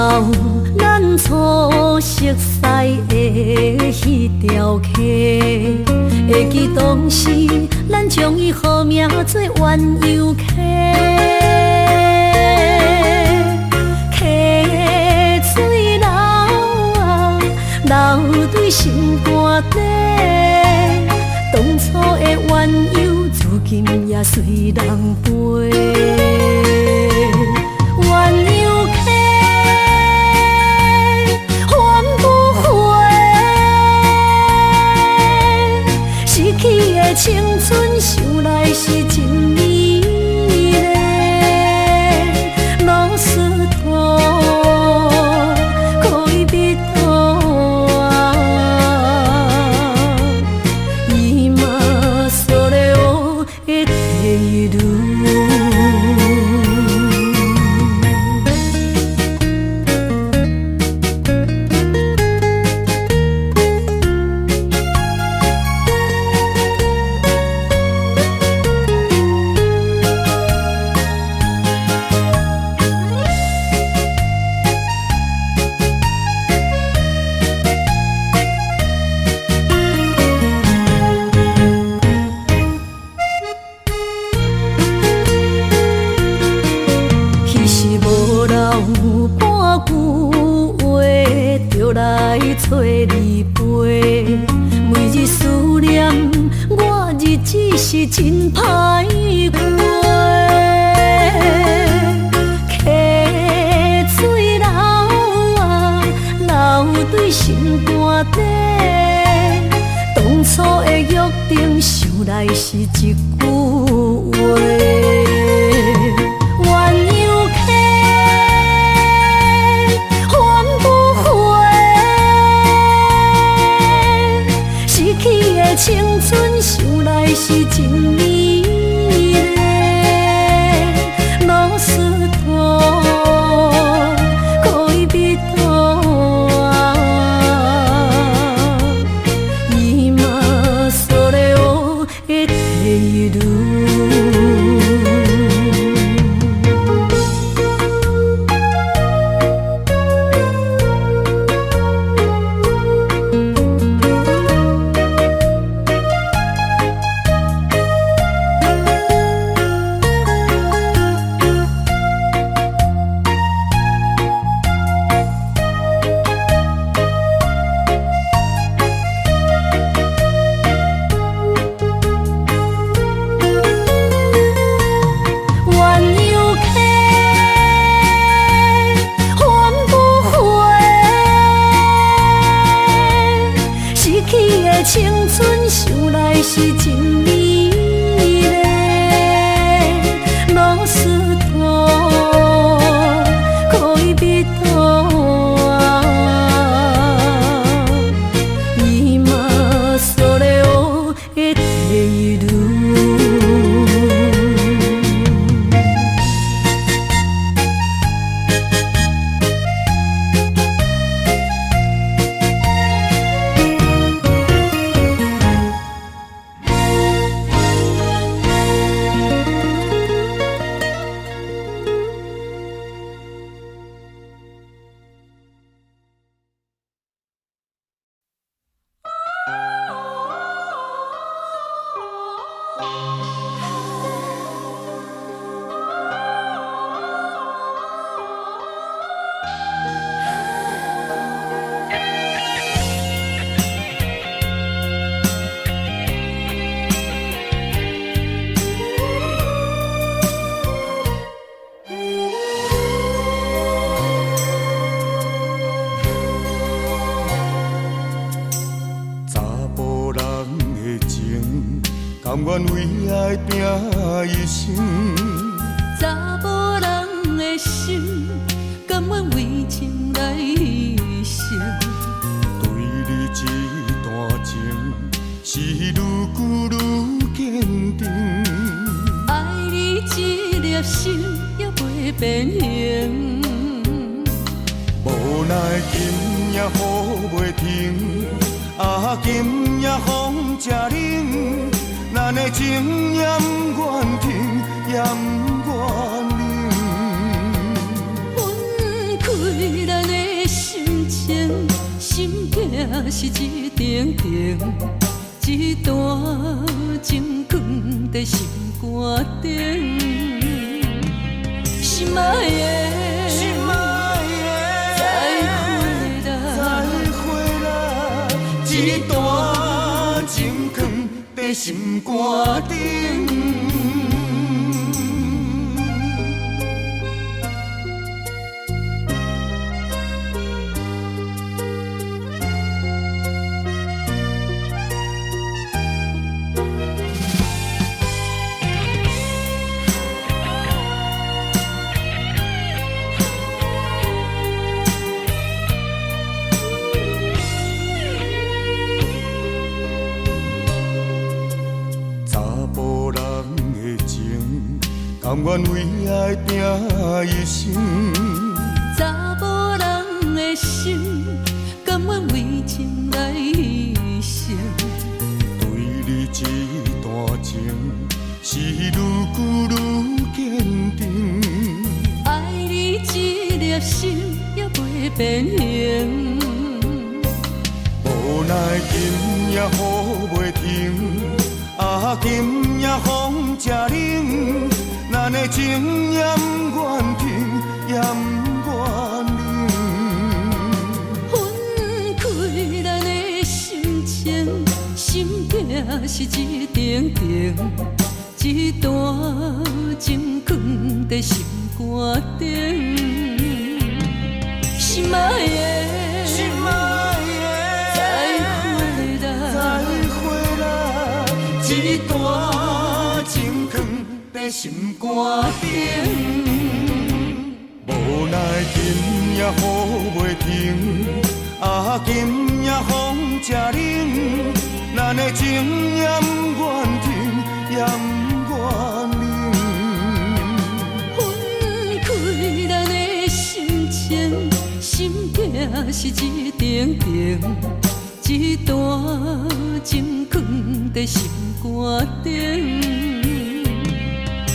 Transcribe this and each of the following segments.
到咱初熟悉的迄条溪，会记当时咱将伊号名做鸳鸯溪。溪水流啊，流对心肝底。当初的鸳鸯，如今也随人飞。鸳鸯溪，翻不回，逝去的青春，想来是真美丽。老师徒，可以彼途啊，伊嘛所咧学的第路。来找你陪，每日思念我，日子是真歹过。溪水流啊，流对心肝底。当初的约定，想来是一句话。青春想来是真美丽，老师徒，可以彼途啊，伊嘛所咧学的第路。青春想来是真美丽，老师徒，可以彼途啊，伊嘛所咧学的第路。甘愿为爱拼一生，查某人的心，甘愿为情来牺牲。对你这段情，是愈久愈坚定。爱你这粒心也袂变形。无奈今夜雨袂停，啊今夜风正冷。咱的情也不愿停，也不愿冷。分开咱是一定定，一段情放在心肝顶。心爱的，心爱的，再会啦，一段情放在心肝顶。甘愿为爱拼一生，查某人的心，甘愿为情来牺牲。对你这段情，是愈久愈坚定。爱你一粒心也袂变形。无奈今夜雨袂停，今夜风正冷。咱的情也不愿停，也不愿冷。分开咱的心情，心痛是一定定，一段情放在心肝顶。心爱的，心爱的，再会啦，一段情放在心肝顶。无奈今夜雨袂停，今夜风正冷，咱的情也不愿停，也不愿冷。分开咱的心情，心痛是一定定，一段情放在心肝顶。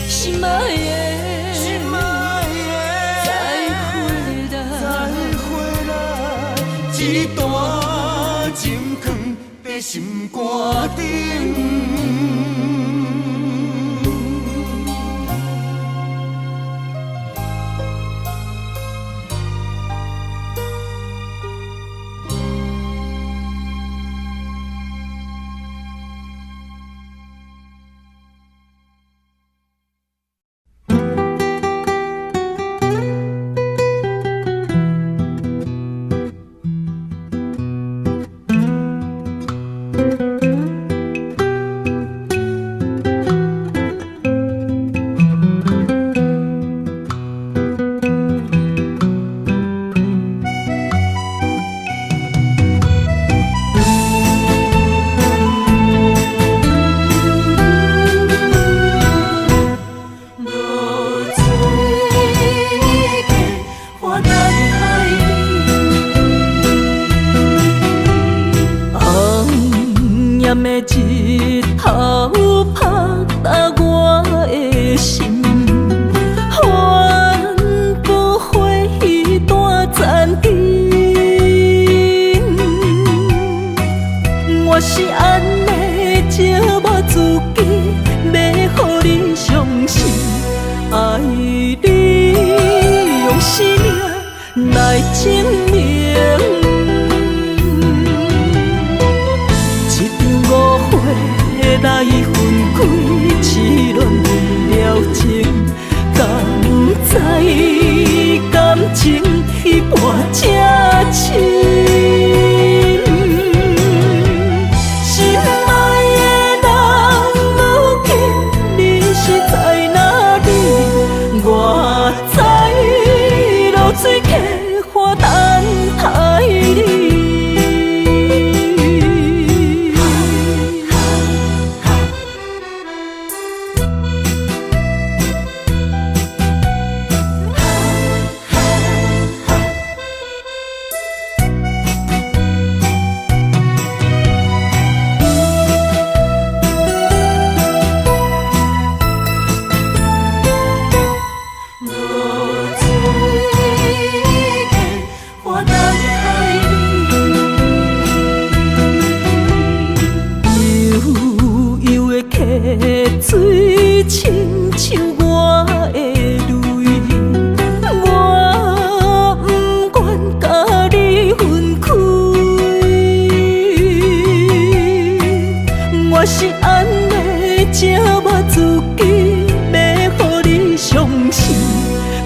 心爱的，心爱的，再会啦，一段情放在心肝顶。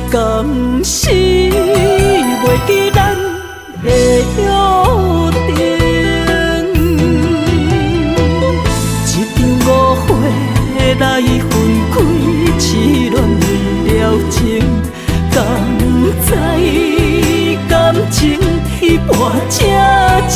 甘是袂记咱的约定。一场误会来分开，痴恋为了情，甘知感情一半才深。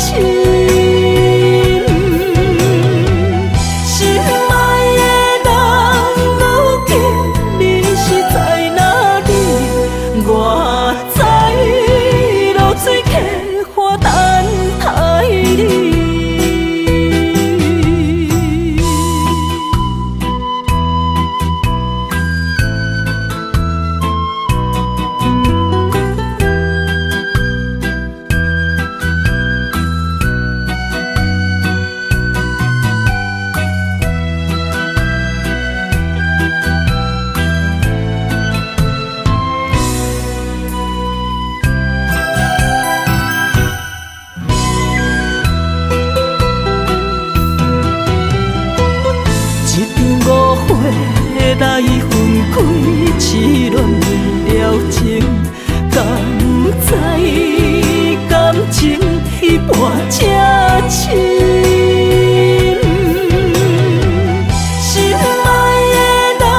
来分开，痴恋为了情，甘知感情一半才深。心爱的人，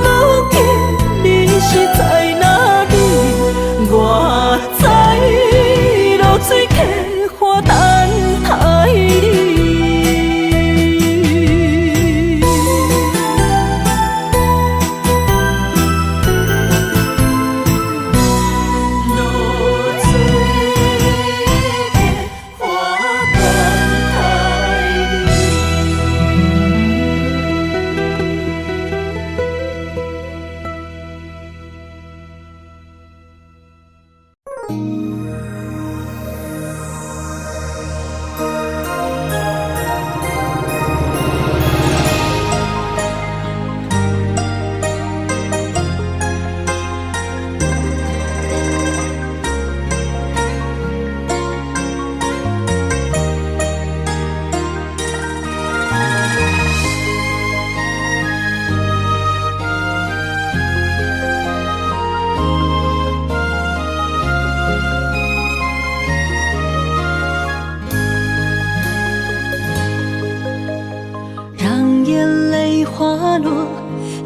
如今你是在哪里？我在露水客花等待你。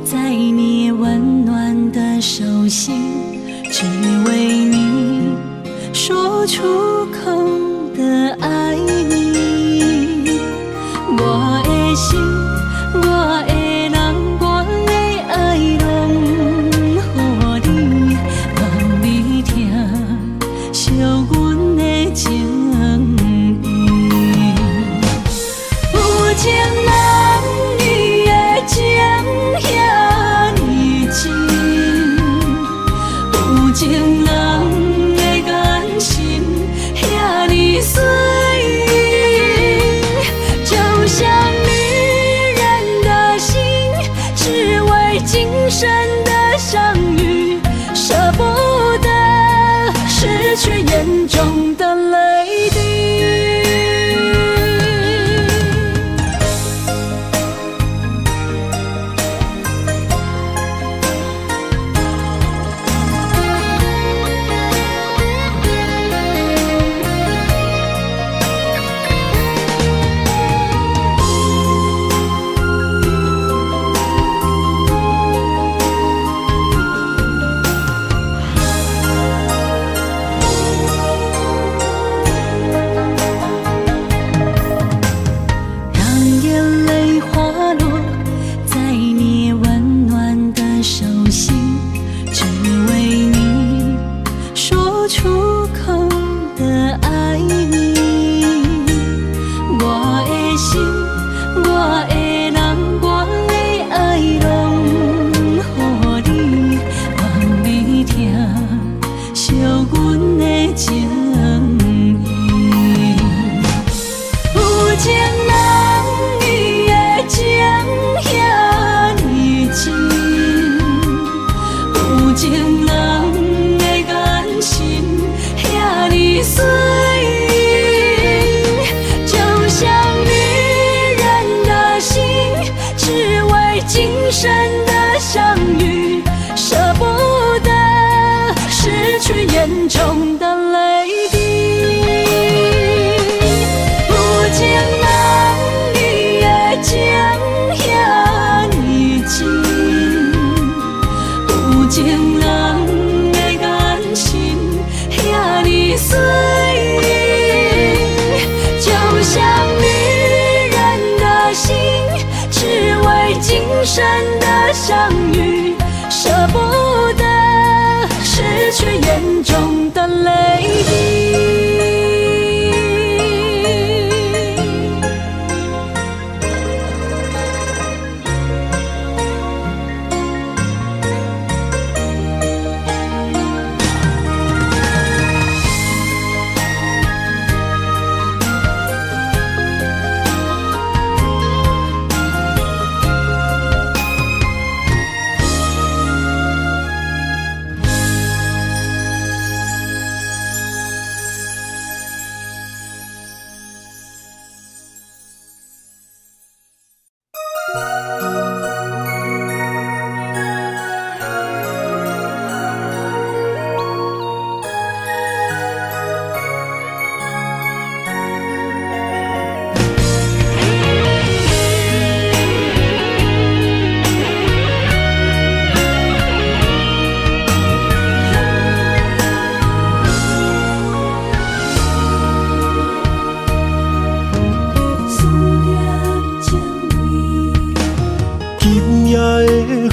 在你温暖的手心，只为你说出口的爱你。我的心，我的人，我的爱拢予你，望你听，惜阮的情意。有情人伊的情遐尼真，有情人的眼神遐尼水，就像女人的心，只为今生的相遇，舍不得失去眼中的泪滴。今生的相遇，舍不得严重的泪滴。有情人你的情遐尼真，有情人的眼神遐尼水，就像女人的心，只为今生的相遇，舍不得失去眼中的泪滴。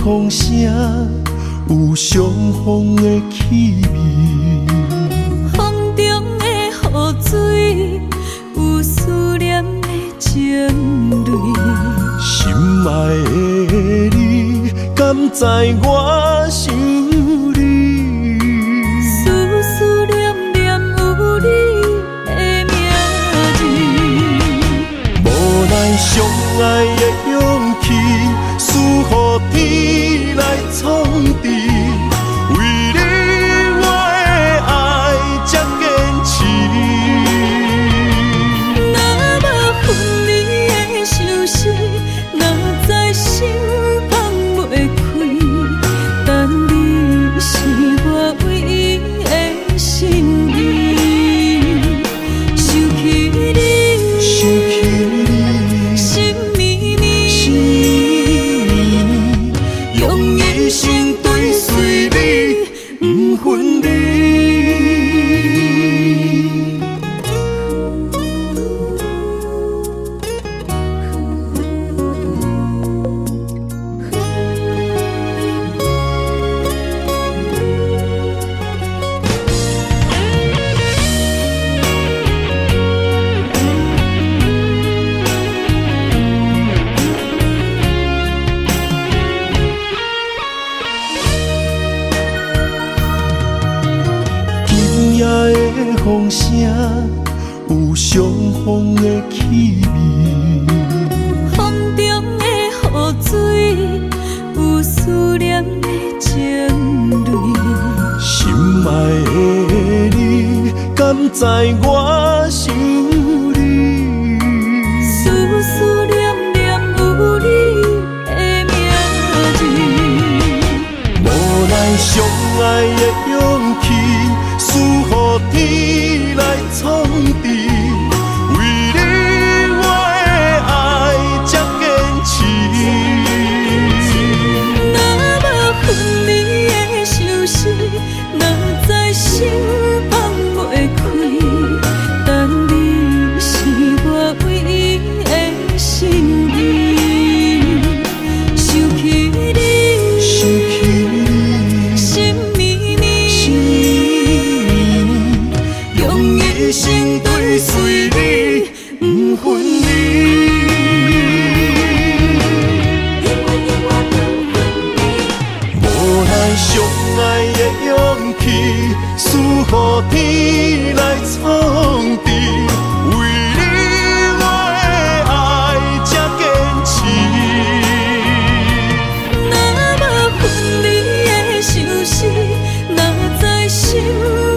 风声有相逢的气味，风中的雨水有思念的情泪。心爱的你，敢知我想你？思思念念有你的名字，无奈相爱的勇气，赐予天来创治。为你我的爱才坚持。若无分离的相思，若在心放袂开，但你是我唯一的心意。想起你，心绵绵，用一生追随你，不分离。风声有相逢的气味，风中的雨水有思念的情泪。心爱的你，敢知我想你？思思念念有你的名字，无奈相爱的勇气，赐予天来创治。为你我的爱才坚持。若无分离的相思，若在心放袂开，但你是我唯一的心意。想起你，心绵绵，用一生追随你，不分离。无奈相爱的勇气，赐予天来创治。为你我的爱才坚持。若无分离的相思，若在心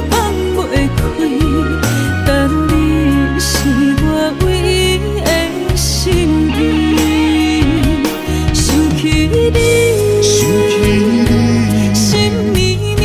放袂开，但你是我唯一的心意。想起你，心绵绵，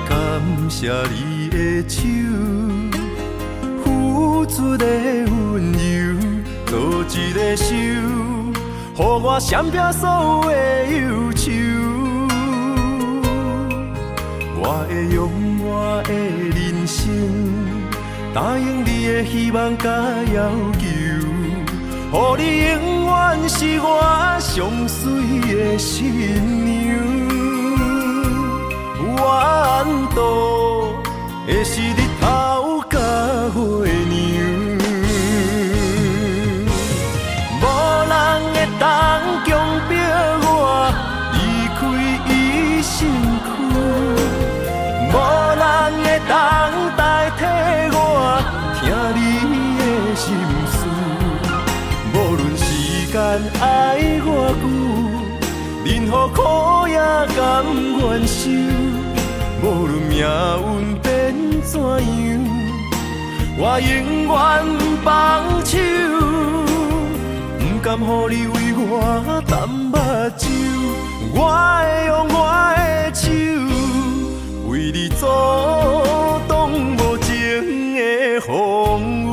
感谢你的手，付出的温柔，做一个手，予我闪避所有的忧愁。我会用我的人生，答应你的希望甲要求，予你永远是我上水的新娘。缘途会是日头甲月亮，无人会当强迫我离开伊身躯，无人会当代替我听你的心事。无论时间爱我久，任何苦也甘愿受。无论命运变怎样，我永远放手，不甘予你为我淡目睭。我会用我的手，为你阻挡无情的风雨。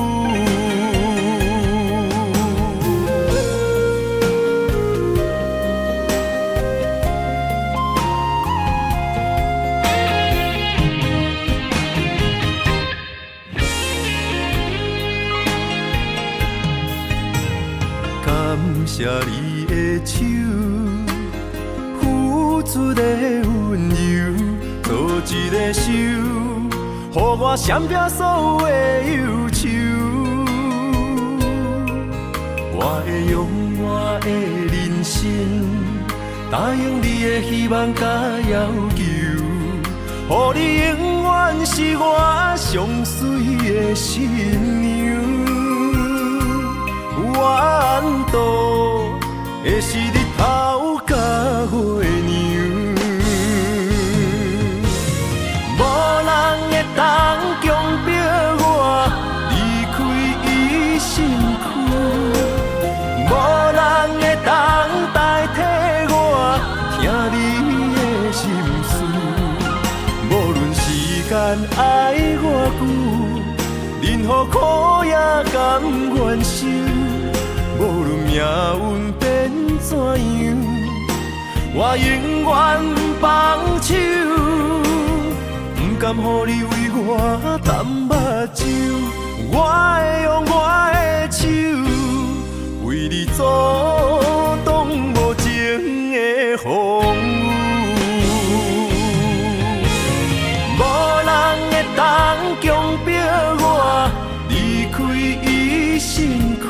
感谢你的手，付出的温柔，做一个手，予我闪避所有的忧愁。我会用我的人生，答应你的希望甲要求，予你永远是我上水的新娘。缘途会是日头甲月亮，无人会当强迫我离开伊身躯，无人会当代替我听你的心事。无论时间爱我久，任何苦也甘愿受。无论命运变怎样，我永远放手，不甘予你为我淡目睭。我会用我的手，为你阻挡无情的风雨。无人会当强迫我离开伊身躯。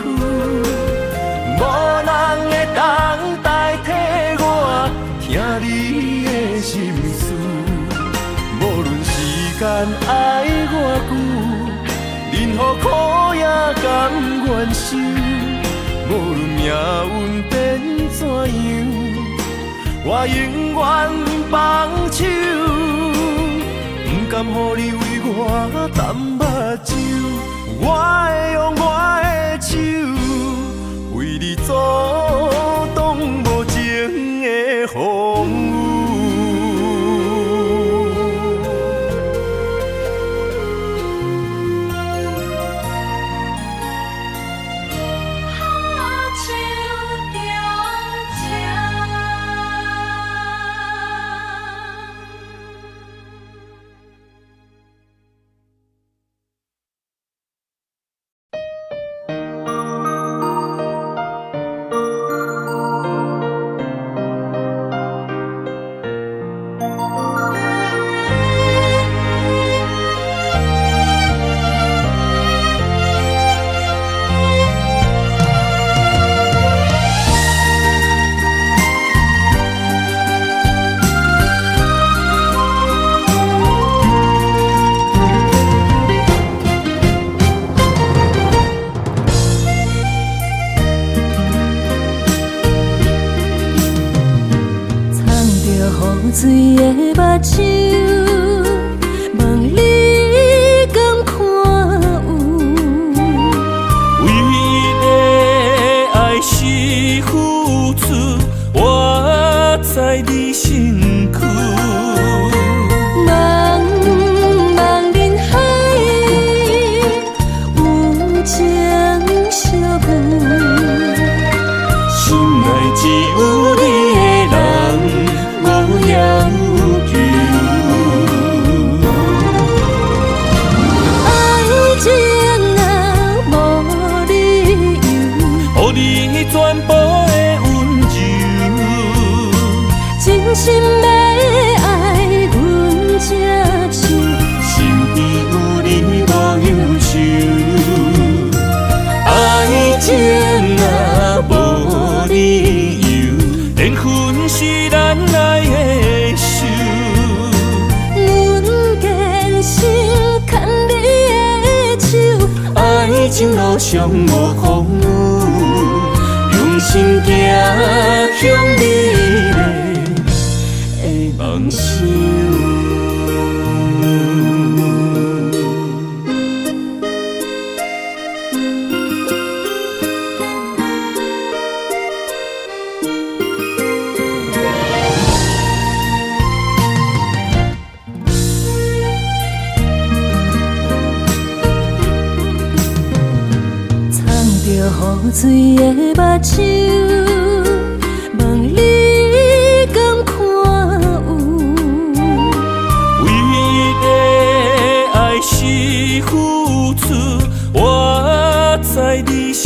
无人会当代替我听你的心事，无论时间爱我久，任何苦也甘愿受。无论命运变怎样，我永远放手，不甘予你为我淡目睭。我会用我的手，为你阻挡无情的风雨。水的目睭，望你敢看有？为了爱是付出，我在你身躯。茫茫人海，有情相伴。心内只有你的人，我要求。爱情啊，无理由，予你全部的温柔，真心要爱阮才手，身边有你无忧愁。爱情啊，无理由，缘分是咱爱的手。阮坚信牵你的手，爱情路上无风雨，用心行向美丽的梦想。雨水的目睭，望你敢看有？为了爱是付出，我在你身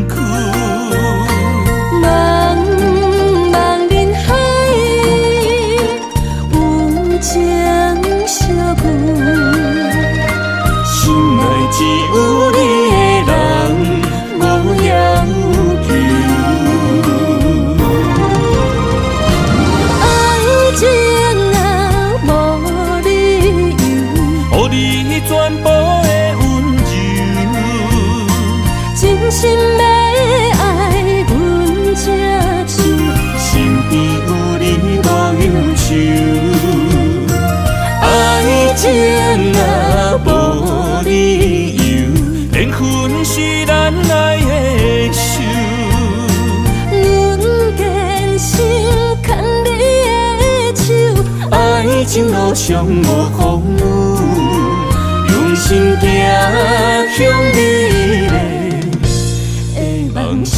躯。茫茫人海，有情相伴。心内只有你的人，我要求。爱情啊，无理由，予你全部的温柔，真心要爱阮才手，身边有你无忧愁。爱情啊，无理由，缘分是咱爱的手。阮坚信牵你的手，爱情路上无风雨，用心行向美丽的梦想。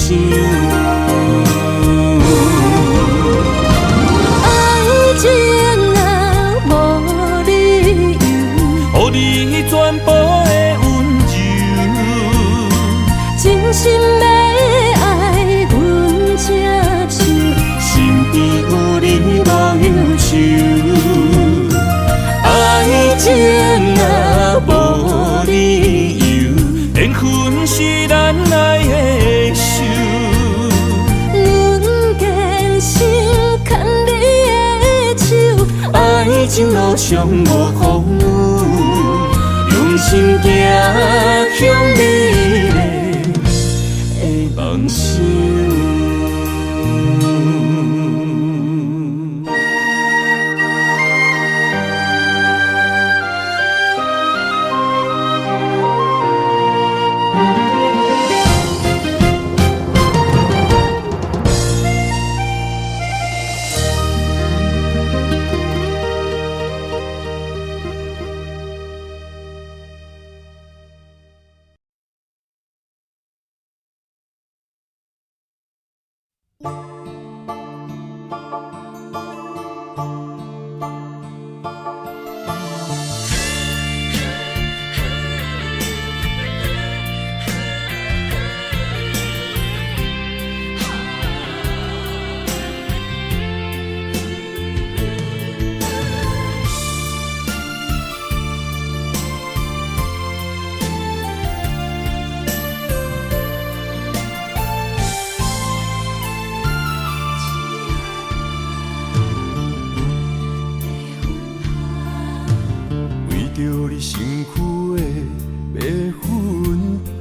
爱情啊，无理由，予你全部的温柔，真心要爱阮才手，身边有你无忧愁。爱情啊，无理由，缘分是咱爱的手。阮坚信牵你的手，爱情路上无风雨，用心行向美丽的梦想。着你身躯的白粉红，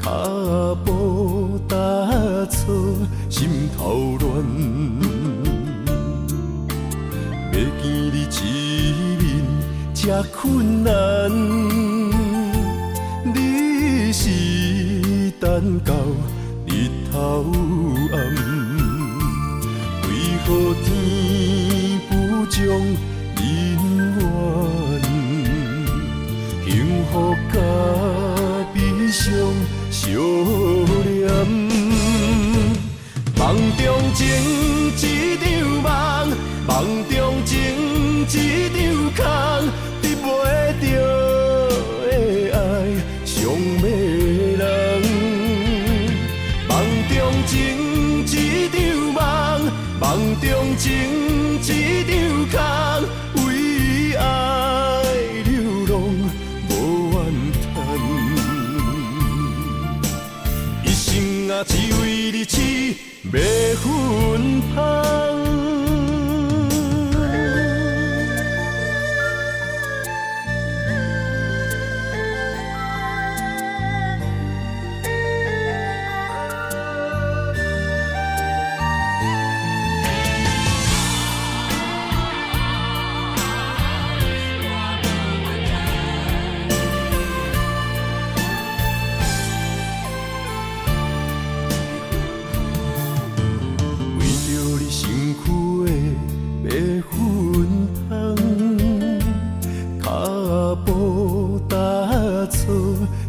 脚步踏错，心头乱。一面这困难，你是等到日头暗，为何天不将人怨？幸福甲悲伤相连，梦中情一场梦，梦中情一场空，得袂着的爱上迷人。梦中情一场梦，梦中情一场空，为爱流浪无怨叹。一生啊，只为你痴，要分芳。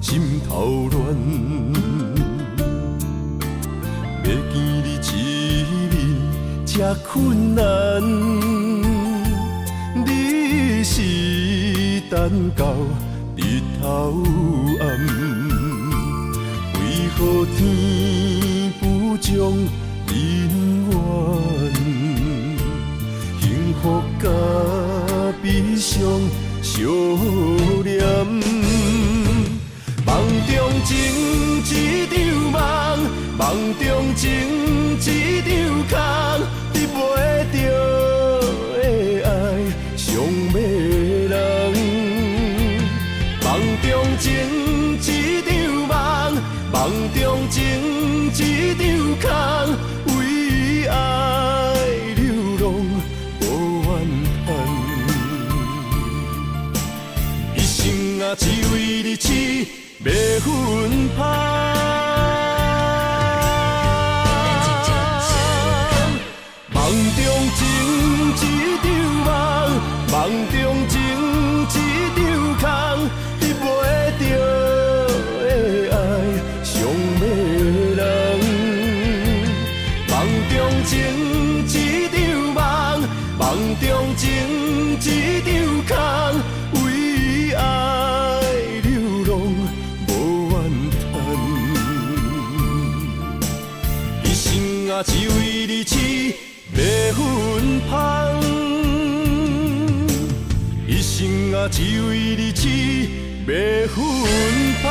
心头乱，要见你一面这困难，你是等到日头暗，为何天不将人怨？幸福甲悲伤相连。梦中情一场梦，梦中情一场空，得袂着的爱上迷人。梦中情一场梦，梦中情一场空，为爱流浪无怨叹。一生啊，只为你痴。要分芳，梦中情一场梦，梦中情一场空，得袂着的爱上迷人。梦中情一场梦，梦中情一场空，为爱流浪。啊，只为你痴，要分芳。一生啊，只为你痴，要分芳。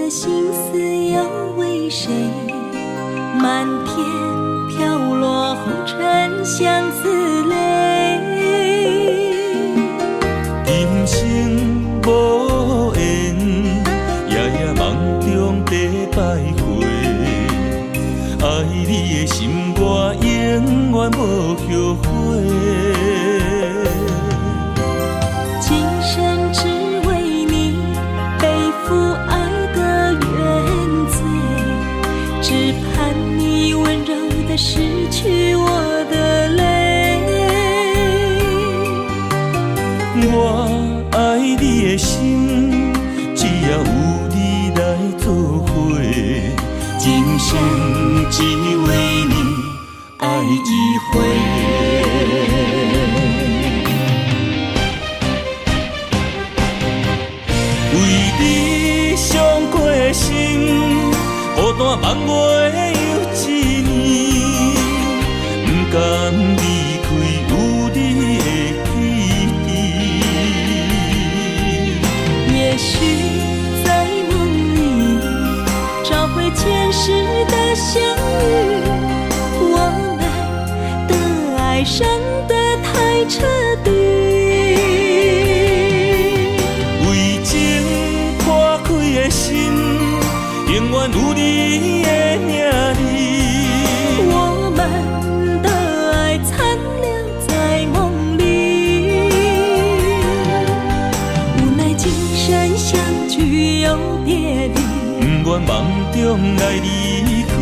心思要为谁？漫天飘落红尘相思泪。今生无缘，夜夜梦中在徘徊。爱你的心我永远无后悔。今生只为你背负爱的原罪，只盼你温柔地拭去我的泪。我爱你的心，只要有望月又一年，不甘离开有你的起点。也许在梦里找回前世的相遇，我们的爱伤得太彻底。为情破开的心，永远有你的名字。我们的爱残留在梦里，无奈今生相聚又别离。不愿梦中来离开，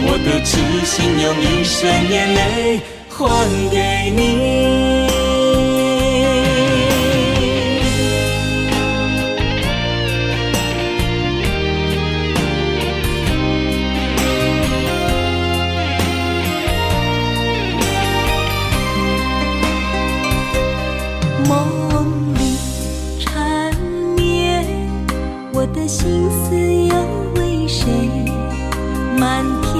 我的痴心用一生眼泪还给你。梦里缠绵，我的心思又为谁？漫天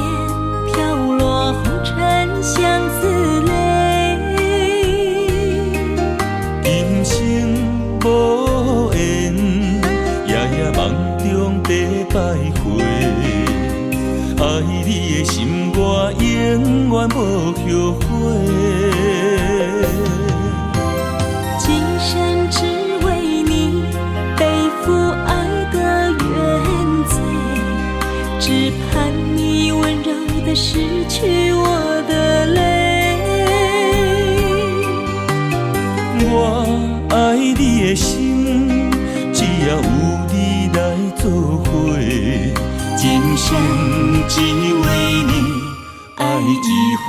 飘落红尘相思泪。今生无缘，夜夜梦中在徘徊。爱你的心，我永远无后悔。今生只为你背负爱的原罪，只盼你温柔地拭去我的泪。我爱你的心，只要有你来作伙，今生只为你爱一回。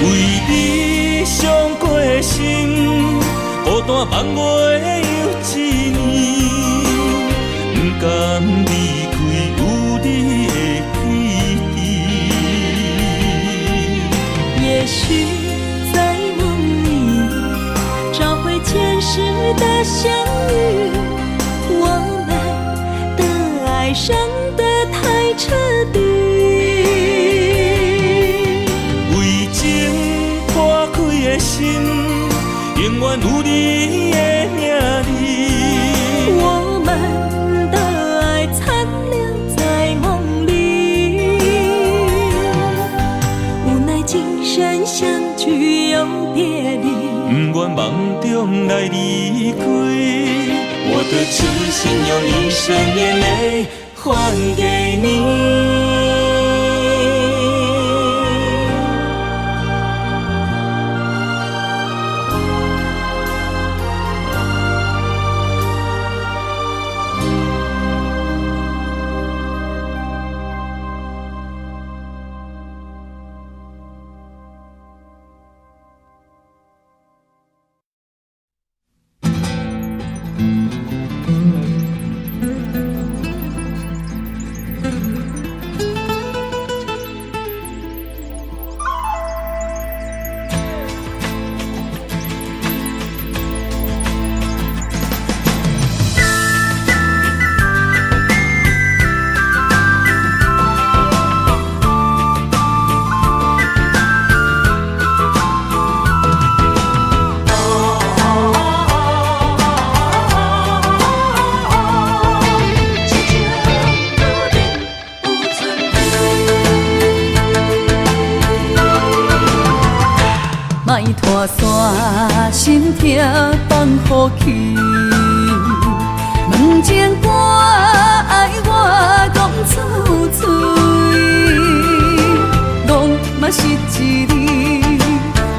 为你伤过的心，孤单望月又一年，不甘离开有你的起点。也许在梦里找回前世的相遇，我们的爱伤得太彻底。为情破开的心，永远有你的名字。我们的爱残留在梦里，无奈今生相聚又别离。不愿梦中来离开，我的痴心用一生眼泪还给你。拖山心痛放予去，问情歌爱我讲出嘴，戆嘛是一字，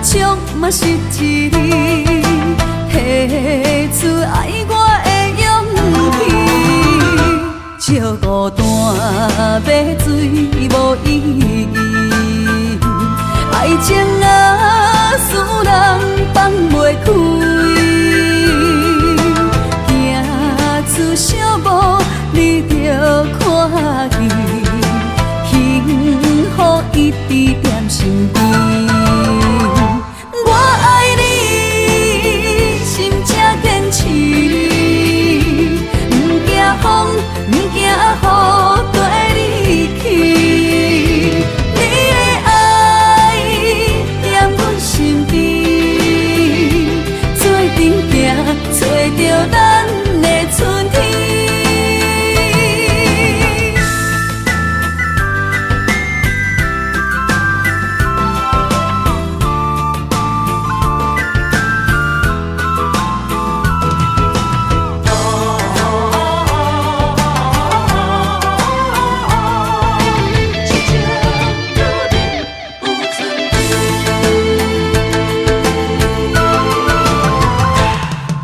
唱嘛是一字，提出爱我的勇气，笑孤单要水无意义，爱情啊。使人放袂开，行出小步你着看见，幸福一直踮身边。我爱你，心正坚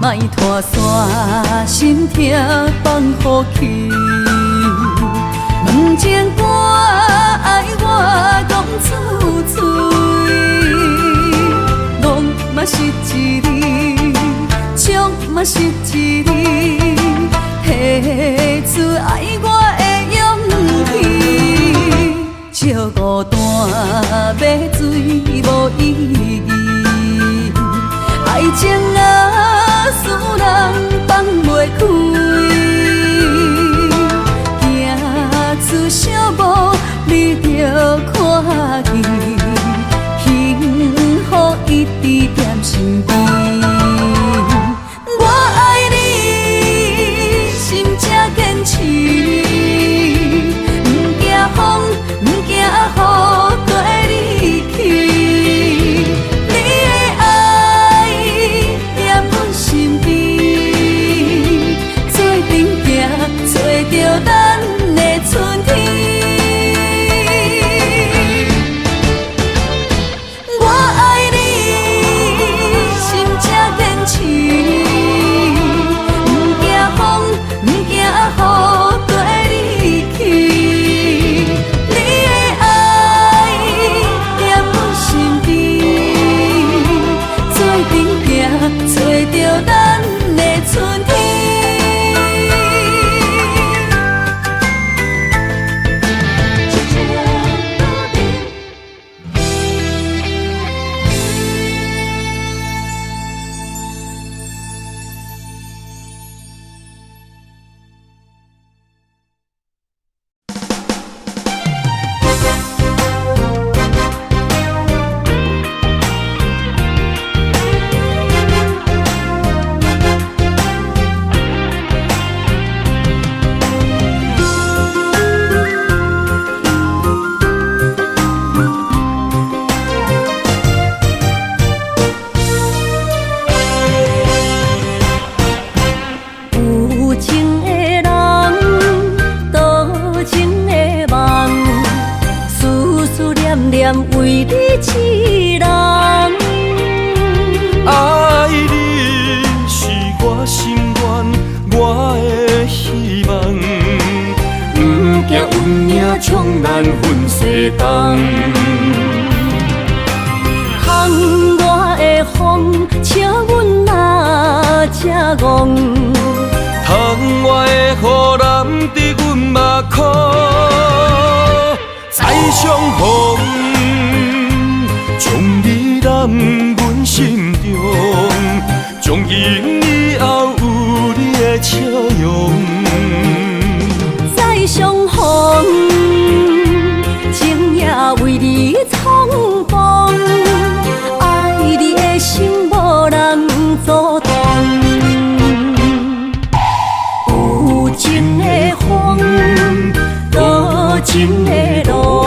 莫拖山，心痛放予去。问情歌爱我讲出嘴，戆嘛是一字，唱嘛是一字，提出爱我的勇气。笑孤单要水无意义，爱情啊，使人放袂开。行出小步，你着看见，幸福一直踮身边。我爱你，心才坚持，不惊风，不惊雨跟你去。你的爱踮阮身边，做阵行，找着咱的春天。我爱你，心才坚持，不惊风，不惊雨跟你去。你的爱踮阮身边，做阵行，找着咱的春天。有情的人，多情的梦，思思念念为你痴人。爱你是我心愿，我的希望，不惊运命冲咱分世东。窗外的风，笑阮哪这戆。窗外的雨淋伫阮目眶，再相逢，将你揽阮心中，从今以后有你的笑容。再相逢，情也为你冲动，爱你的心无人阻挡。有情的风，多情的路，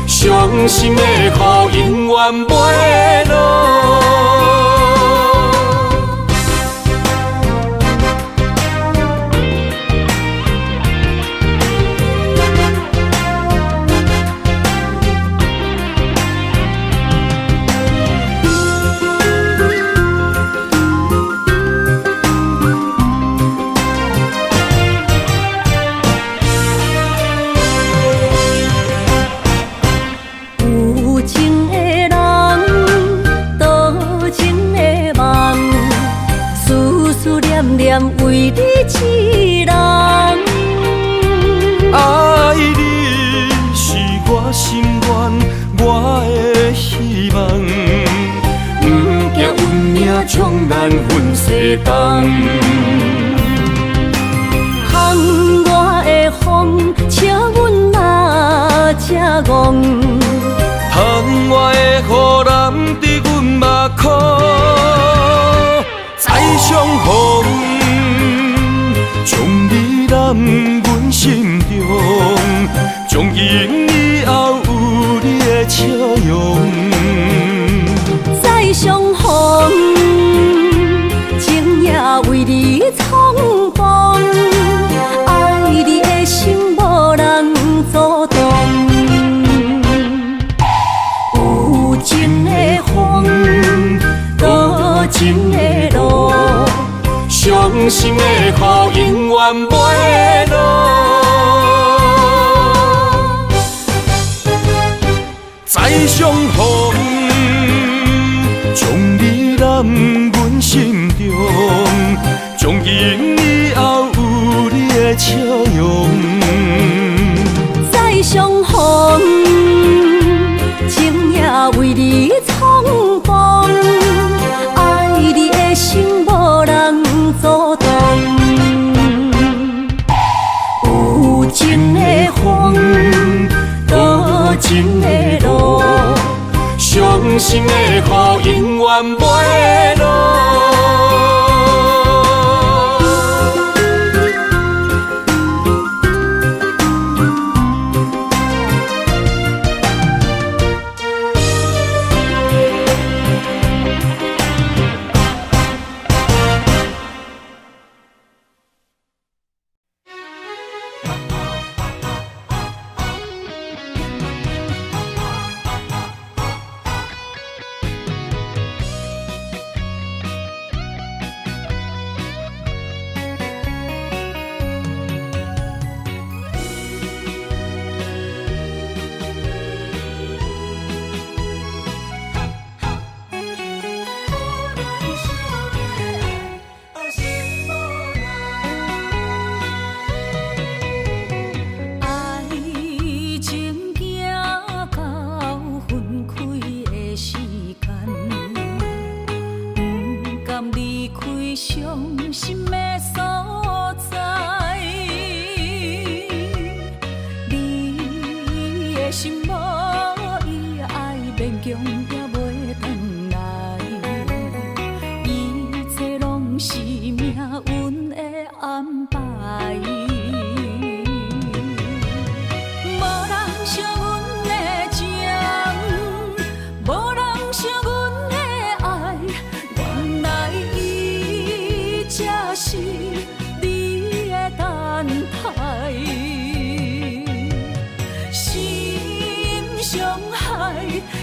伤心的雨永远袂落。有情的人，多情的梦，思思念念为你痴人。爱你是我心愿，我的希望，不惊运命冲咱分世东。窗外的风，笑阮哪这戆。窗外的雨淋伫阮目眶，再相逢，将你揽阮心中，从今以后有你的笑容。再相逢，情也为你冲动，爱你的心无人阻挡。有情的风，多情的路，心的雨永远袂落。再相逢，将你揽阮心中，从今以后有你的笑容。再相逢，情也为你冲动，爱你的心无人阻挡。有情的风，多情的路，伤心的雨永远袂落。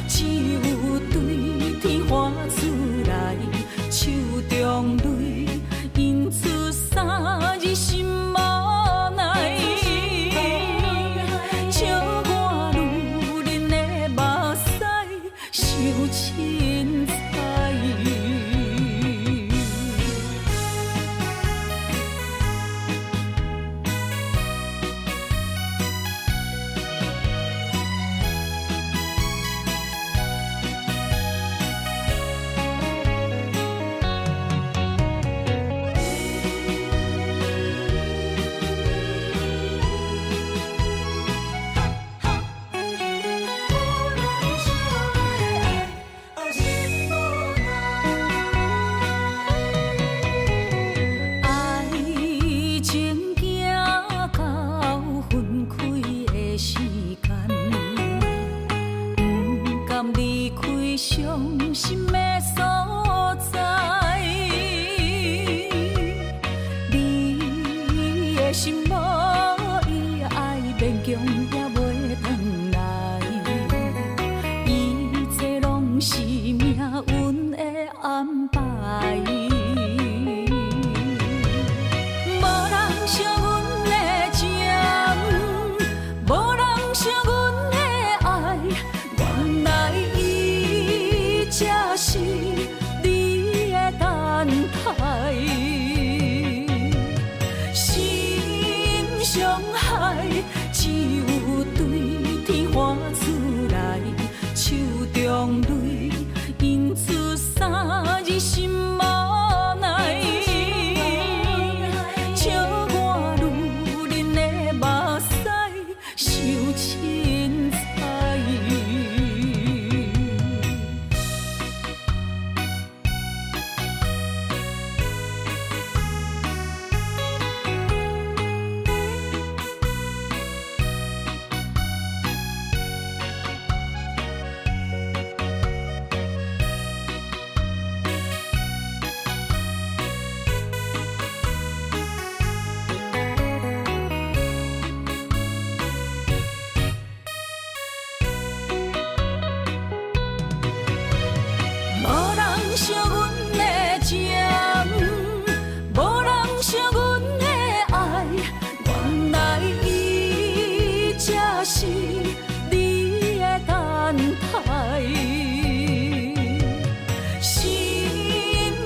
只有对天花出来，手中泪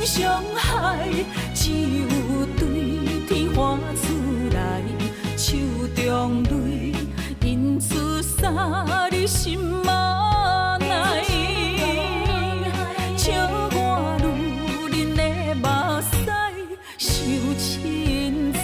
伤害，只有对天花出来，手中泪印出三字心嘛爱，笑我女人的目屎受凊彩。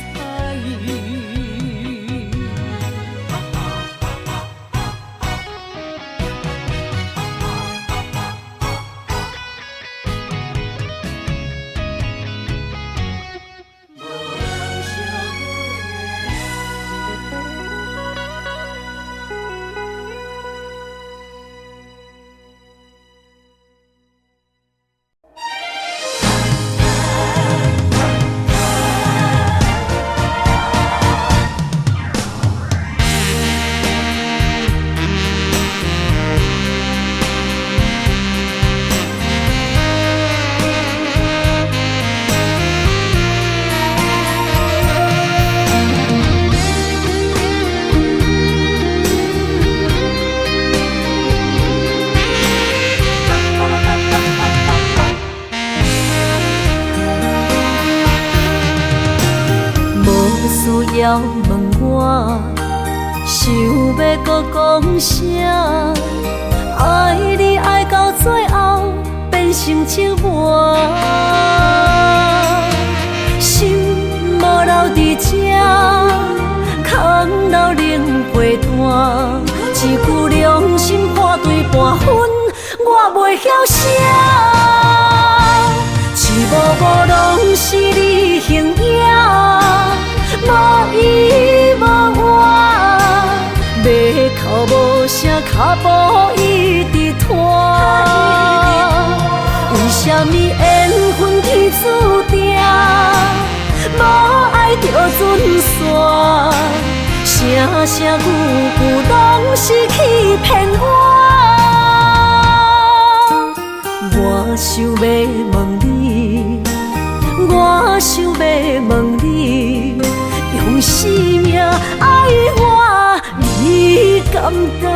需要问我，想要搁讲啥？爱你爱到最后变成寂寞，心无留伫这，空留冷陪伴。一句良心半对半分，我袂晓写。一幕幕拢是你形影。无依无我，要哭无声，脚步一直拖。为什么缘分天注定，无爱就准线？声声句句拢是欺骗我。我想要问你，我想要问你。用生命爱我，你敢当？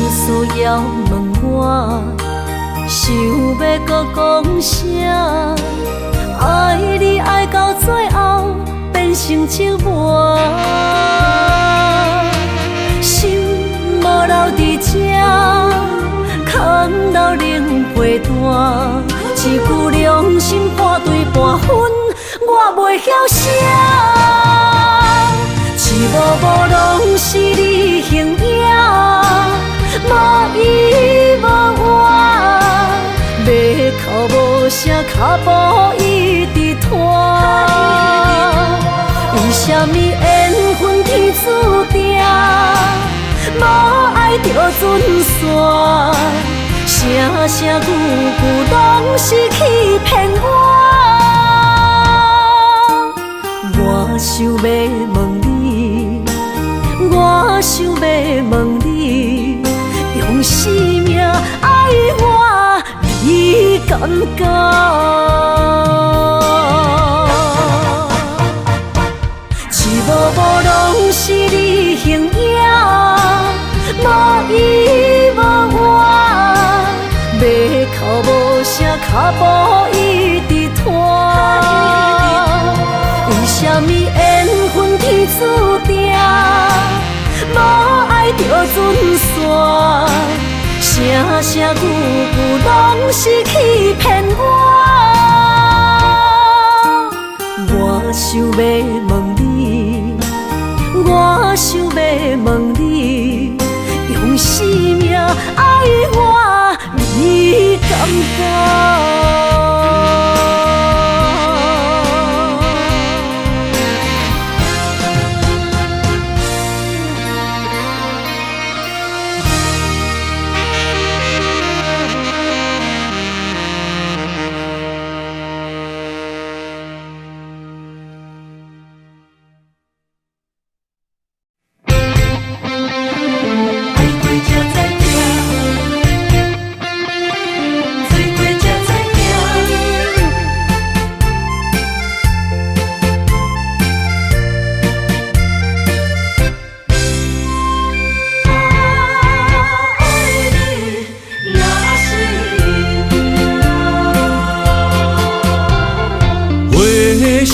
需要问我，想要搁讲啥？爱你爱到最后变成寂寞，心无留伫这，空留冷陪伴。一句良心半对半分，我袂晓写。一幕幕拢是你形影。无依无我，要哭无声，脚步一直拖。为什么缘分天注定，无爱就准线？声声句句拢是欺骗我。我想要问你，我想要问你。用生命爱我，你敢讲？一幕幕拢是你形影，无依无我，要哭无声，脚步一直拖。为什么缘分天注定？无爱就准线，声声句句拢是欺骗我。我想要问你，我想要问你，用生命爱我，你敢当？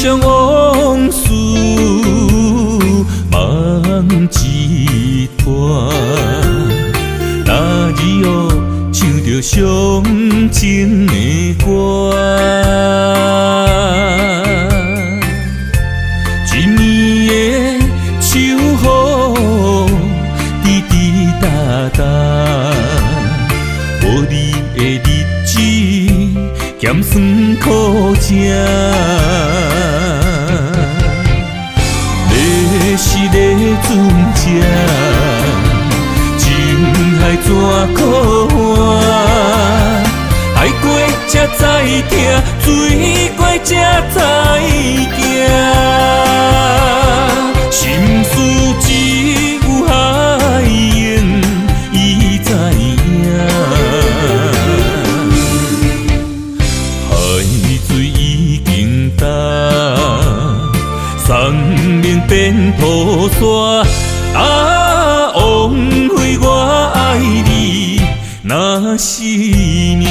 上往事梦一段，那日后唱着伤情的歌。一年的秋雨滴滴答答，无你的日子咸酸苦涩。你是个船只，情海怎可换？海过才知疼，水过才知行。心事只有海燕伊知影，海水已经干，送命变土沙。啊，枉费我爱你那是命。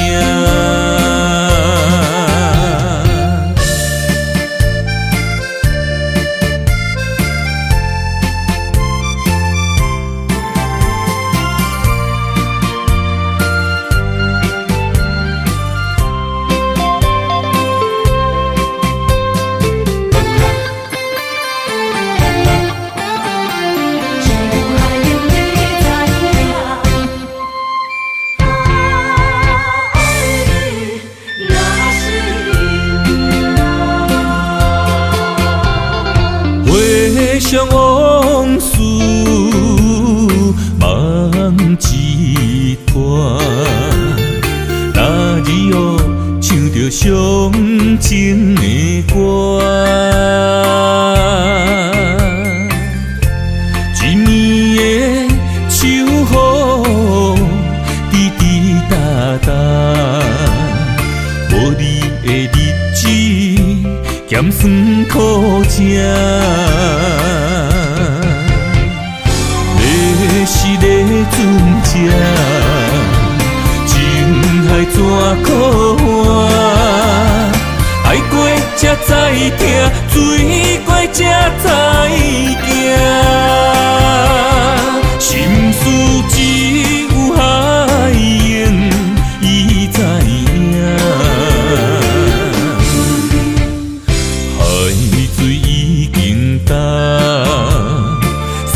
回想往事梦一段，那日后唱着伤情的歌。一年的秋雨滴滴答答，无你的日子咸酸苦涩。你是个船只，情海怎可换？海过才知疼，水过才知行。心事只有海燕伊知影。水已经干，送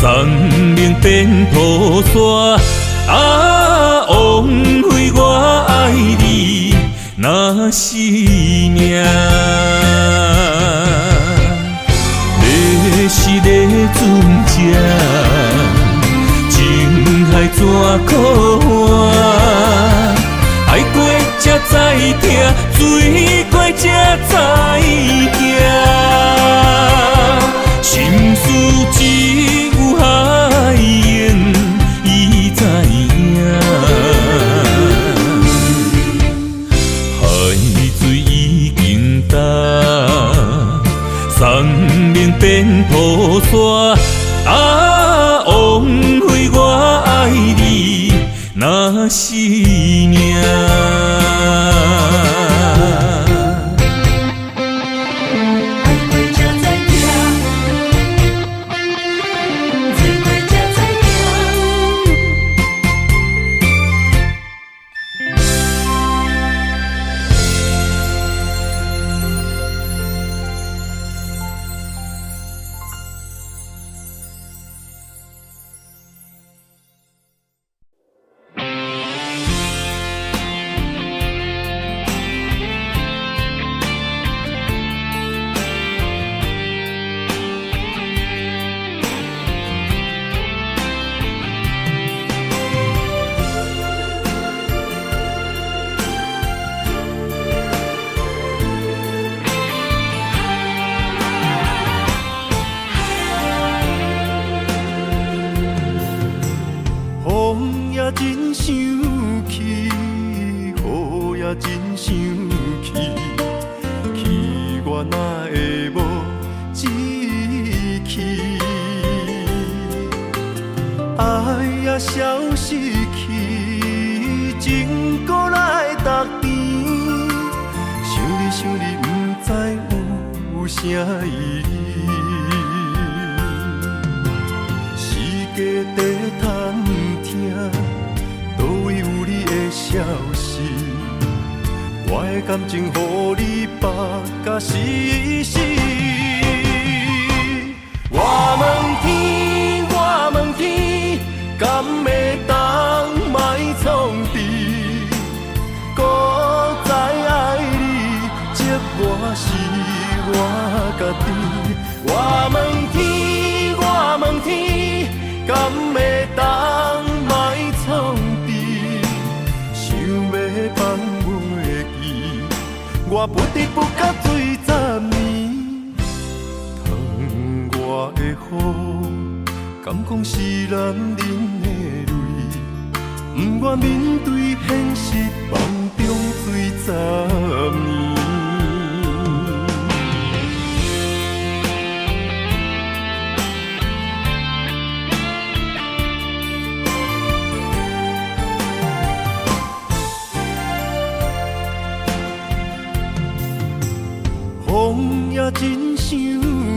命变土沙。啊，枉费我爱你那是命。你是个船只，情海怎可换？海过才知疼，水过才知行。心事只有海燕伊知影，海水已经干，送命变土沙。啊，枉费我爱你那是命。真想起，雨也真想起，去我哪会无志气？爱也消失去，情搁来逐天，想你不知啥意义？世界在探听，倒位有你的消息？我的感情，予你绑甲死死。我问天，我问天，敢会当莫创治？搁再爱你，这我是我家己。我问天，我问天，敢会当莫创治？想要放袂记，我不得不甲醉10年。窗外的雨，敢讲是男人的泪？不愿面对现实，梦中醉10年。风也真生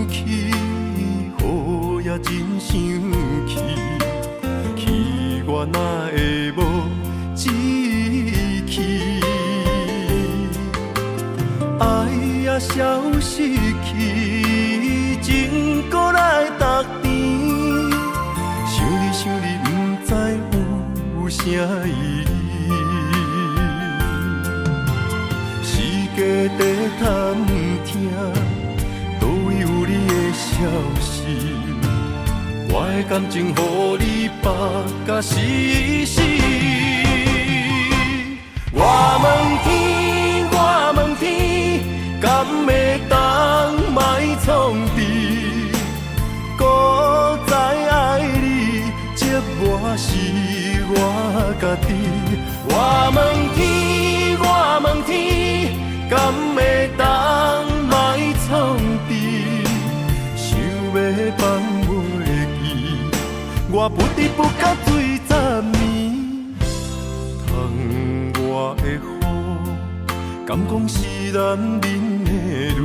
气，雨也真生气，气我哪会无志气？爱也消失去，情搁来逐甜。想你想你，不知有啥意义？世界在探听，倒位有你的消息？我的感情，予你绑甲死死。我问天，我问天，敢会当莫创治？搁再爱你，这我是我家己。我问天，我问天，敢会当莫创治？想要放袂记，我不得不甲醉10年。窗外的雨，敢讲是男人的泪？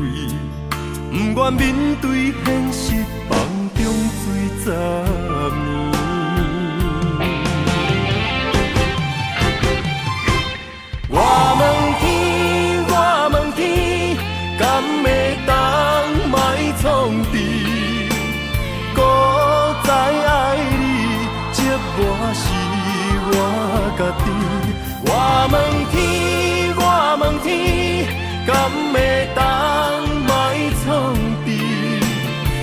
不愿面对现实，梦中醉10年。我问天，我问天，敢会当莫创治？搁再爱你，这我是我家己。我问天，我问天，敢会当莫创治？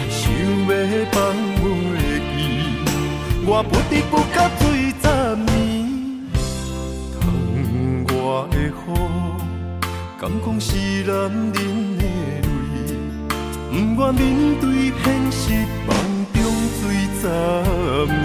想要放袂记，我不得不甲醉10年。窗外的雨，敢讲是男人的泪？不愿面对现实，梦中醉10年。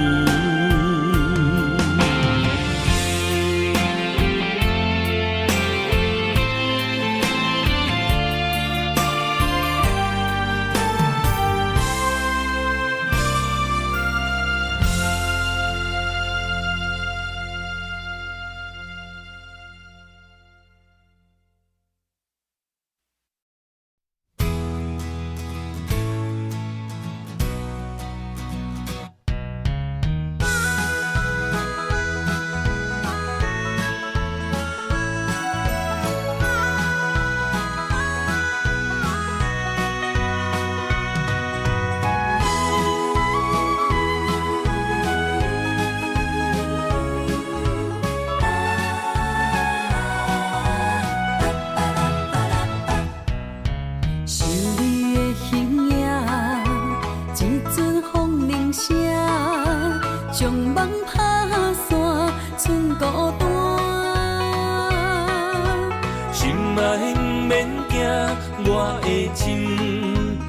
我的心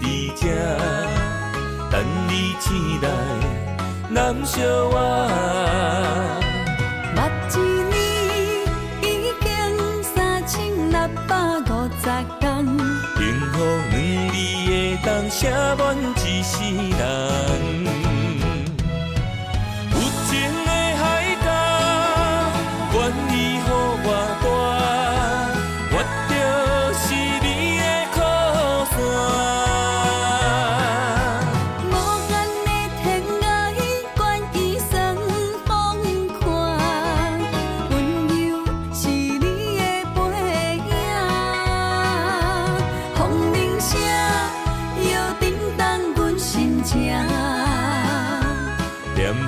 伫这，等你醒来，难相我。目一年已经3650天，幸福两字的当写满一世人。有情的海角，愿意予我带，我就是你的靠山。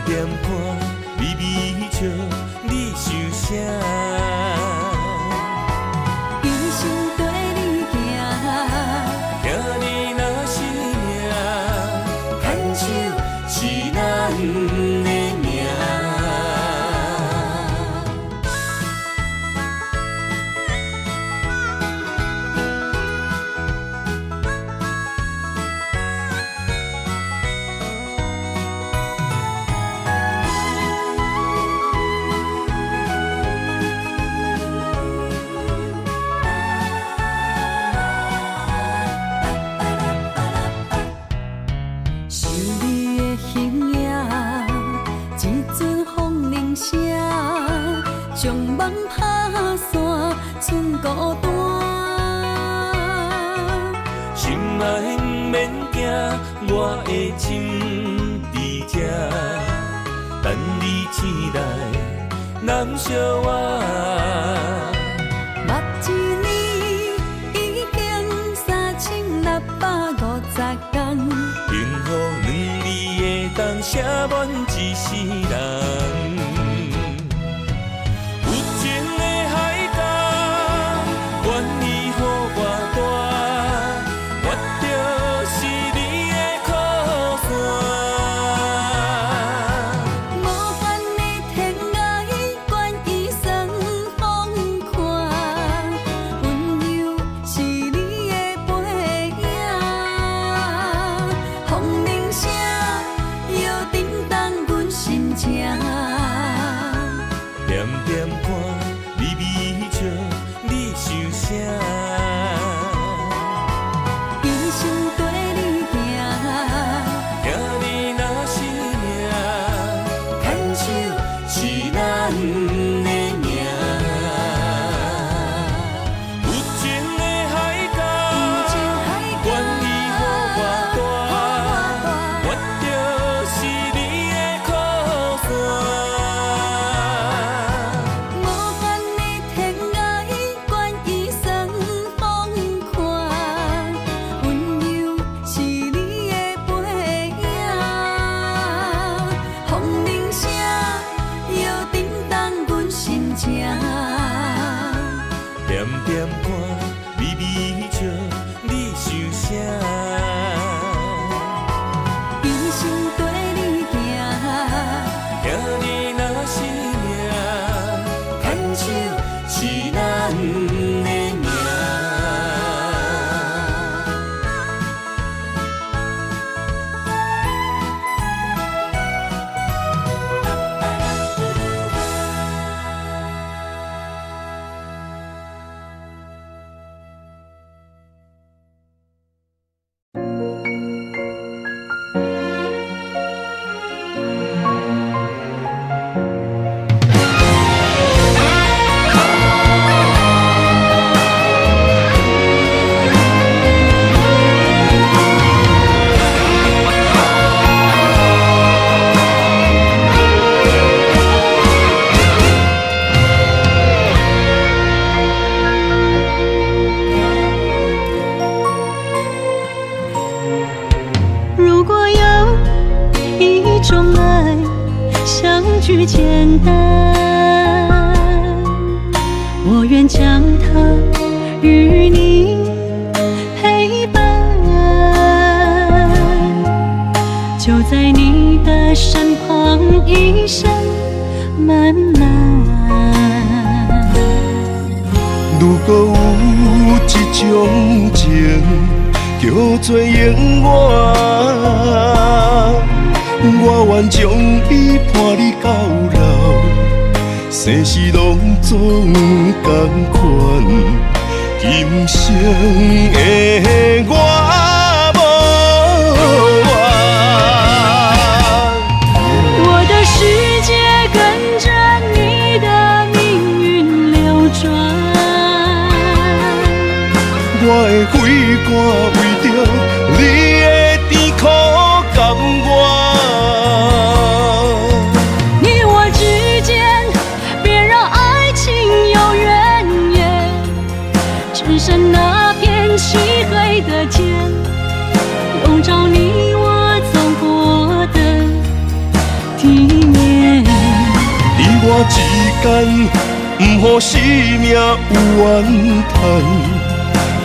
点看，微微笑，你想啥？一生跟你行，听你若是命，牵手是咱的命。想你的形影，一阵风铃声，将梦打散，剩孤单。心爱不免惊，我的心伫这，等你醒来，难相偎。目一年已经3650天，幸福两字会当写满一世人。有情的海角，愿意予我带，我就是你的靠山。无限的天涯，愿意算风看，温柔是你的背影，风铃声摇震动阮心情。点点看，微微笑，你想啥？一生跟你行，听你若是命，牵手是咱的命。有情的海角，愿意予我带，我就是你的靠山。无限的天涯，愿意算风看，温柔是你的背影，风铃声摇震动阮心情。点点看，微微笑，你想啥？一生跟你行，听你若是命，牵手是咱的命。如果有一种爱，相聚简单，我愿将它与你陪伴。就在你的身旁，一生漫漫。如果有一种情，叫做永远，我愿将伊伴你到老，生死拢总同款。今生的我无怨，我的世界跟着你的命运流转，我的血汗为着你的甜苦甘愿。你我之间别让爱情有怨言，只剩那片漆黑的天，笼罩你我走过的地间，不予生命有怨叹，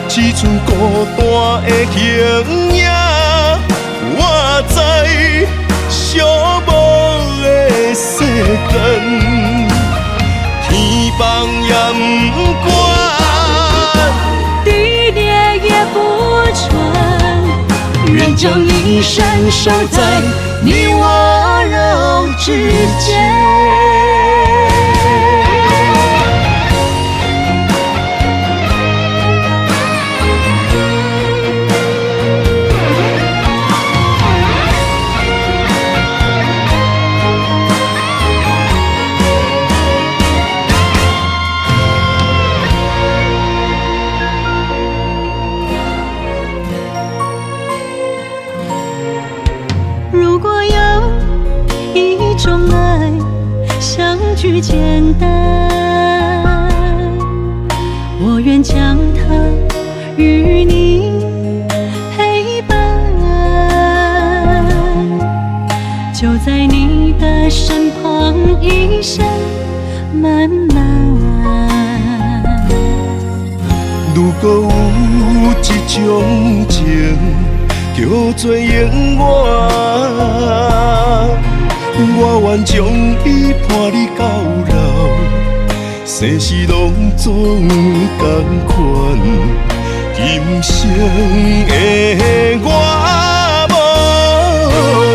只剩孤单的形影。我知寂寞的世间，天放也不管，地裂也不穿，愿将一生守在你我肉之间。如果有一种爱，相聚简单，我愿将它与你陪伴，就在你的身旁，一生漫漫。如果有一种情，叫做永远，我愿将伊伴你到老，生死拢总同款，今生的我无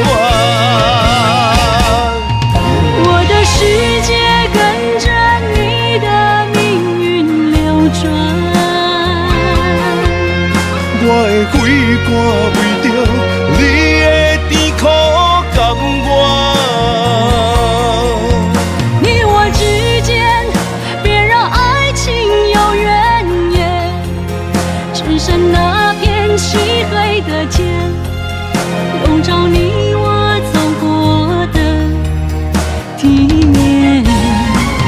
怨。我的世界跟着你的命运流转，我的肺肝为着你的甜苦甘愿。你我之间别让爱情有怨言，只剩那片漆黑的街，笼罩你我走过的体面。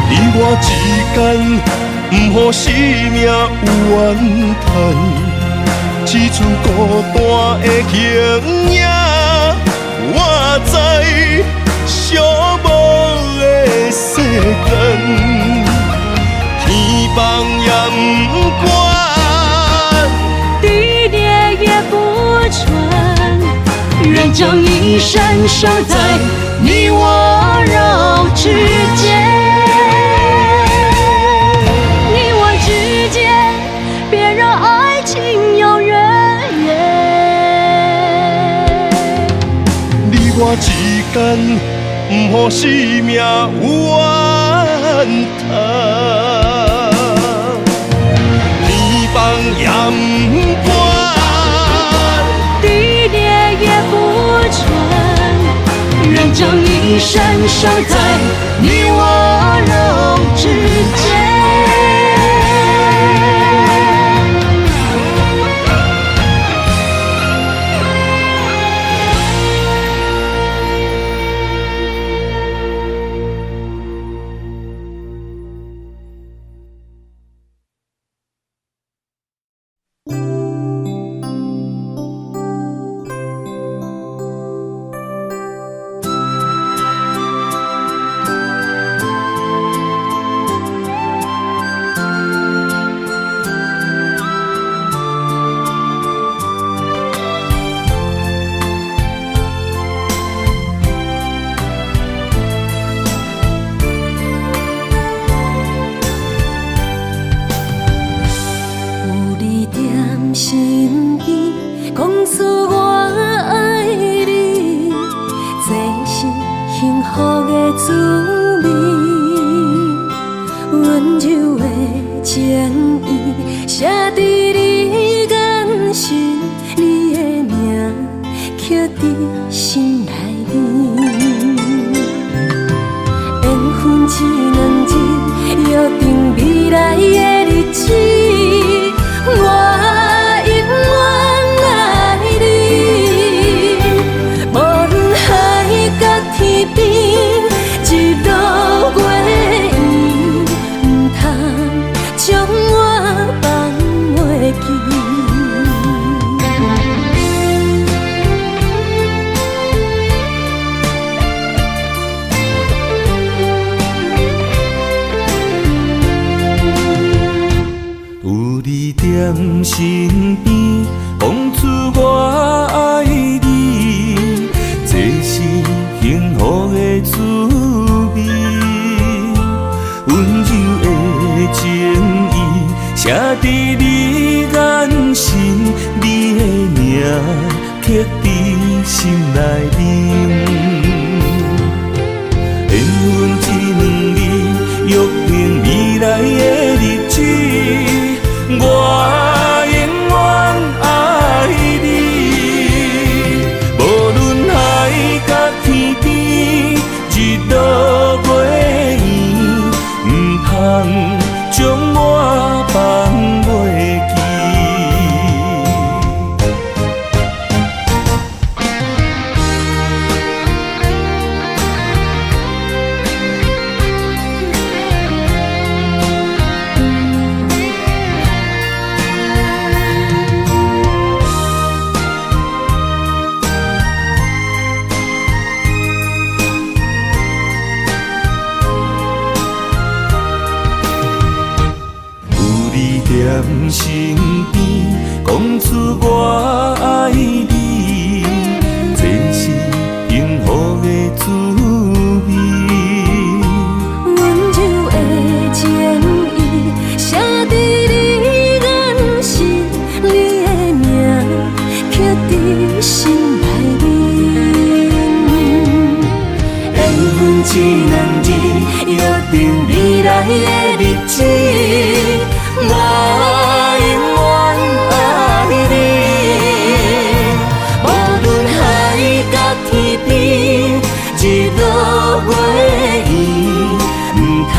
你我之间，不予生命有怨叹，只剩孤单的形影。我知寂寞的世间，天放也不管，地裂也不穿，愿将一生守在你我肉之间。你我之间别让爱情有怨言。你我之间，不予生命有怨叹，天放也不管，地裂也不穿，愿将一生守在你我肉之间。身边，讲出我爱你，这是幸福的滋味。温柔的情意写在你眼神，你的名刻在心内面。缘分一两字，约定未来的日子，我永远爱你。无论海角天边，日落月圆，唔通将我放袂记。在身边，讲出我爱你，这是幸福的滋味。温柔的情意写在你眼神，你的名刻在心内面。缘分一两字，约定未来的日子。我永远爱你，无论海角天边，日落月圆，唔通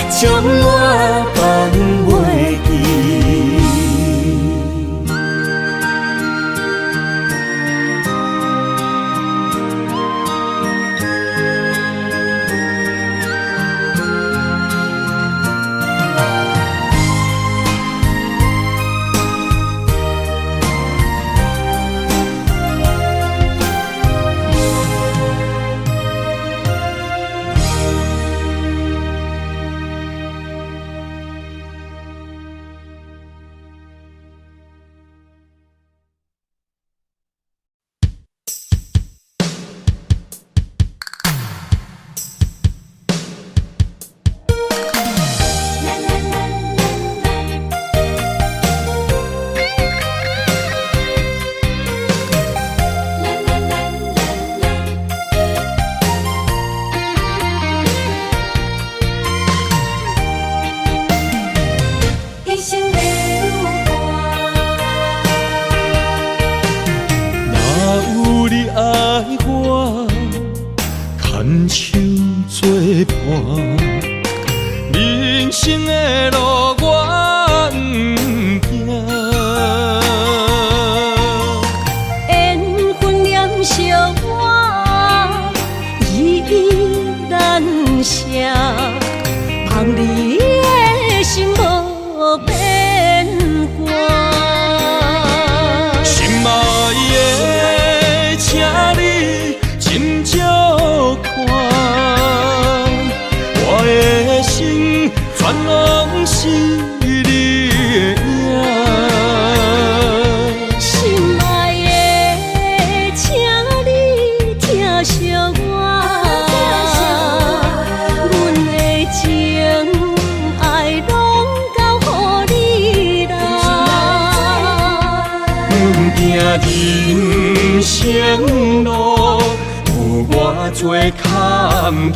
将我放袂记。牵手作伴，人生的路我不行。缘分念相我，依依难舍，望你的心无变卦。心爱的，请你斟酌看，我的心全拢是你的影。心爱的，请你疼惜我，阮的情爱拢交予你啦。行人生路有偌多坎坷，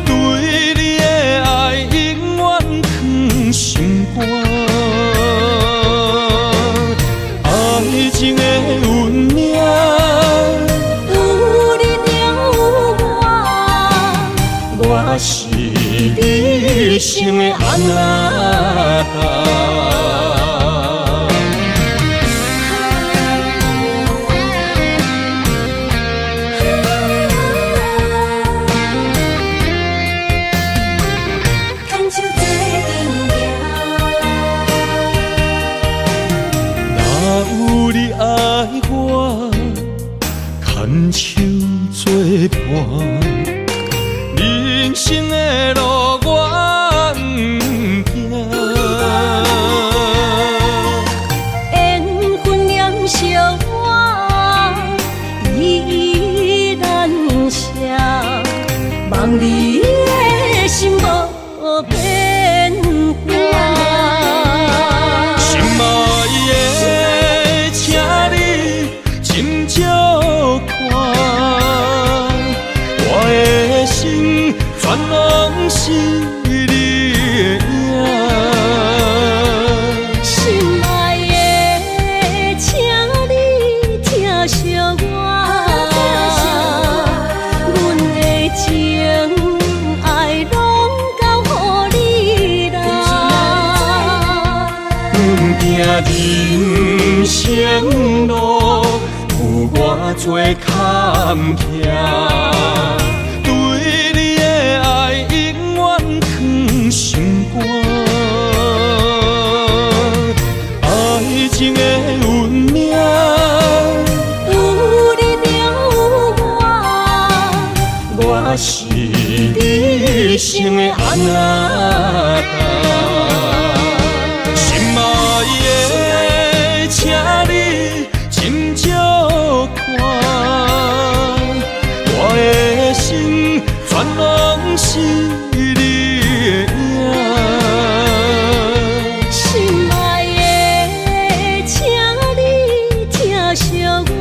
对你的爱永远藏心肝。爱情的运命，有你有我，我是你生的安那达。有你爱我，牵手作伴，人生的路我不行。拢是你的影。心爱的，请你疼惜我，阮的情爱拢交予你啦。行人生路有偌多坎坷，对你的爱永远藏心肝。爱情的运命，有你就有我，我是你生的阿那心爱的，请你斟酌看，我的心全拢是你的影。心爱的，请你疼惜我，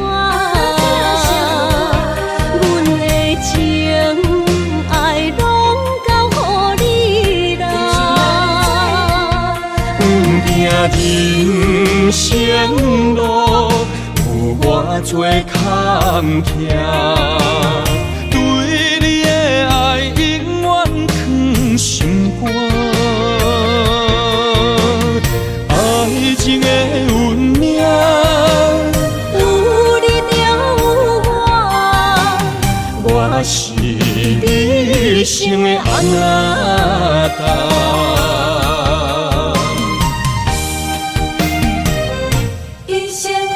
阮的情爱拢交予你啦。行人生路有偌多坎坷，对你的爱永远藏心肝。爱情的运命，有你就有我，我是你生的阿那一生的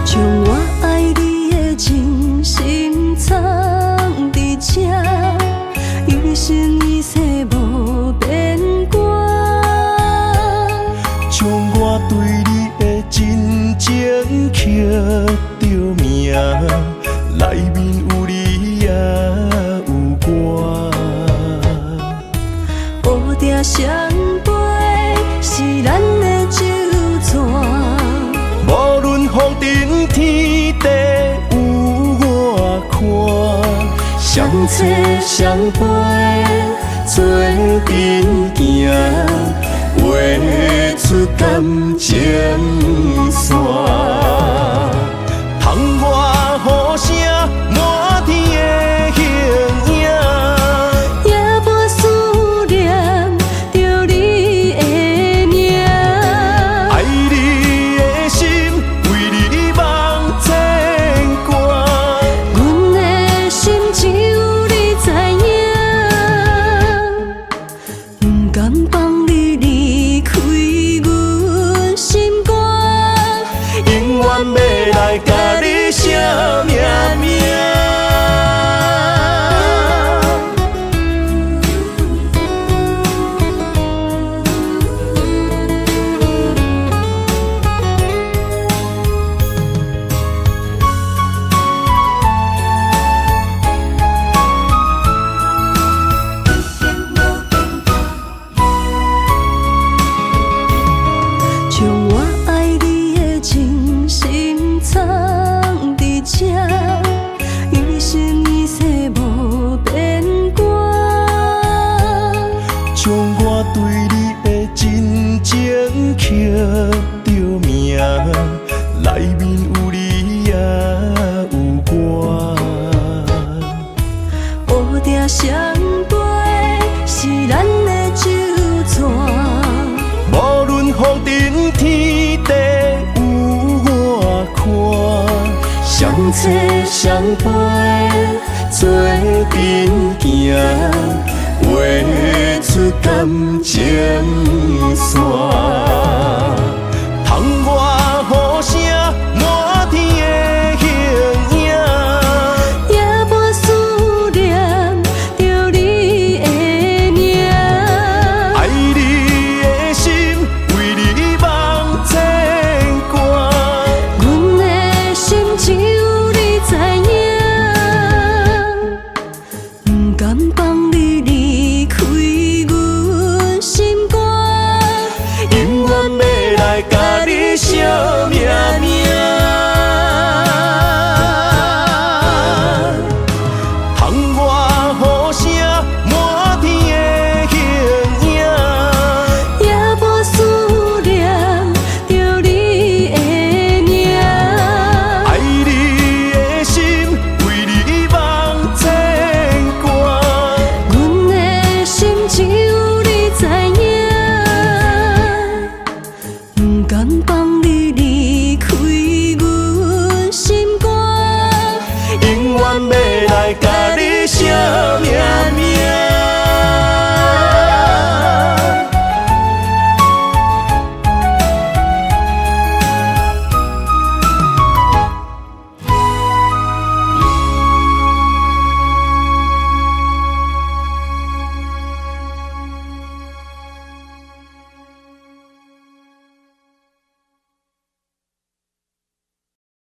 将我爱你的情深藏伫这，一生一世无变卦。将我对你的真情刻着名，内面有你也有我。乌蝶双飞是咱的酒泉，无论风尘天地有我看，相扯相陪做阵行，画出感情线。窗外雨声满天的形影，也无思念着你的名。爱你的心为你梦牵挂，阮的心只有你知影，不甘放你离开阮心肝，永远要来甲你写命名。将我爱你的情深藏伫这，一生一世无变卦。将我对你的真情刻着名，内面有你也有我。乌蝶双飞是咱的酒泉，无论风尘天地有我看，相扯相陪做阵行，画出感情线。